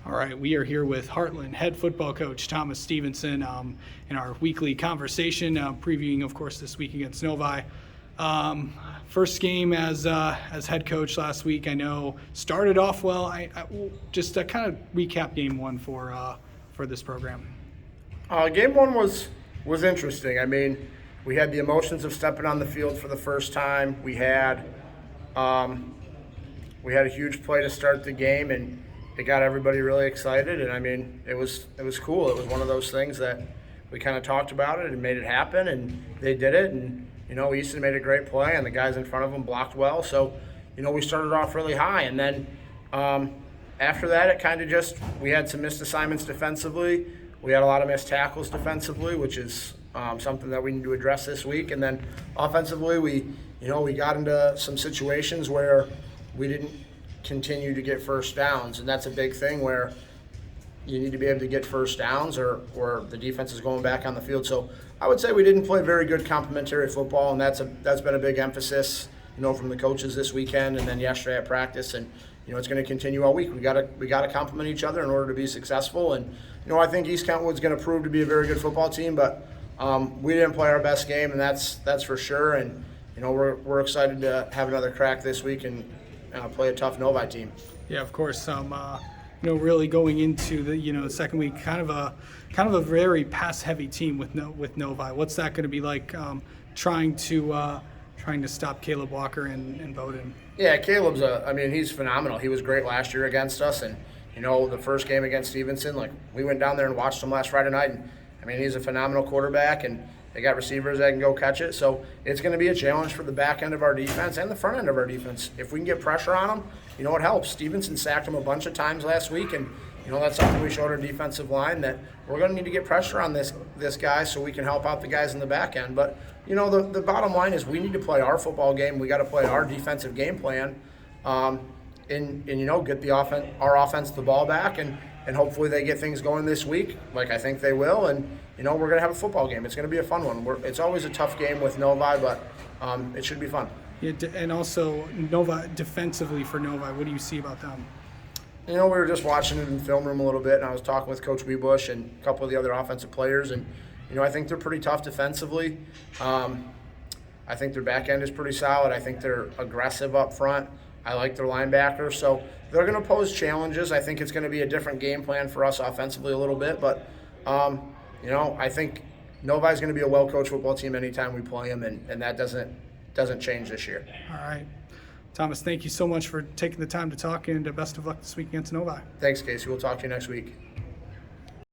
All right, we are here with Hartland head football coach Thomas Stevenson in our weekly conversation, previewing, of course, this week against Novi. First game as head coach last week, I know started off well. I just kind of recap game one for this program. Game one was interesting. I mean, we had the emotions of stepping on the field for the first time. We had a huge play to start the game, and it got everybody really excited. And I mean, it was cool. It was one of those things that we kind of talked about it and made it happen, and they did it. And Easton made a great play, and the guys in front of them blocked well. So we started off really high, and then after that, it kind of just we had some missed assignments defensively. We had a lot of missed tackles defensively, which is something that we need to address this week. And then offensively, we got into some situations where we didn't continue to get first downs, and that's a big thing where you need to be able to get first downs or the defense is going back on the field. So I would say we didn't play very good complementary football, and that's been a big emphasis, from the coaches this weekend and then yesterday at practice, and it's going to continue all week. We got to complement each other in order to be successful. And I think East Kentwood's going to prove to be a very good football team, but we didn't play our best game, and that's for sure. And we're excited to have another crack this week and play a tough Novi team. Yeah, of course. Really going into the second week, kind of a very pass-heavy team with Novi. What's that going to be like? Trying to stop Caleb Walker and Bowden. Yeah, Caleb's he's phenomenal. He was great last year against us, and the first game against Stevenson, we went down there and watched him last Friday night, and he's a phenomenal quarterback, and they got receivers that can go catch it. So it's going to be a challenge for the back end of our defense and the front end of our defense. If we can get pressure on them, it helps. Stevenson sacked him a bunch of times last week, and that's something we showed our defensive line, that we're going to need to get pressure on this guy so we can help out the guys in the back end. But the bottom line is we need to play our football game. We got to play our defensive game plan, and get our offense the ball back, and hopefully they get things going this week, like I think they will. And we're going to have a football game. It's going to be a fun one. It's always a tough game with Novi, but it should be fun. Yeah, and also Novi defensively for Novi. What do you see about them? We were just watching it in the film room a little bit, and I was talking with Coach Webush and a couple of the other offensive players, and I think they're pretty tough defensively. I think their back end is pretty solid. I think they're aggressive up front. I like their linebackers, so they're going to pose challenges. I think it's going to be a different game plan for us offensively a little bit, but I think Novi's going to be a well-coached football team anytime we play them, and that doesn't change this year. All right. Thomas, thank you so much for taking the time to talk, and best of luck this week against Novi. Thanks, Casey. We'll talk to you next week.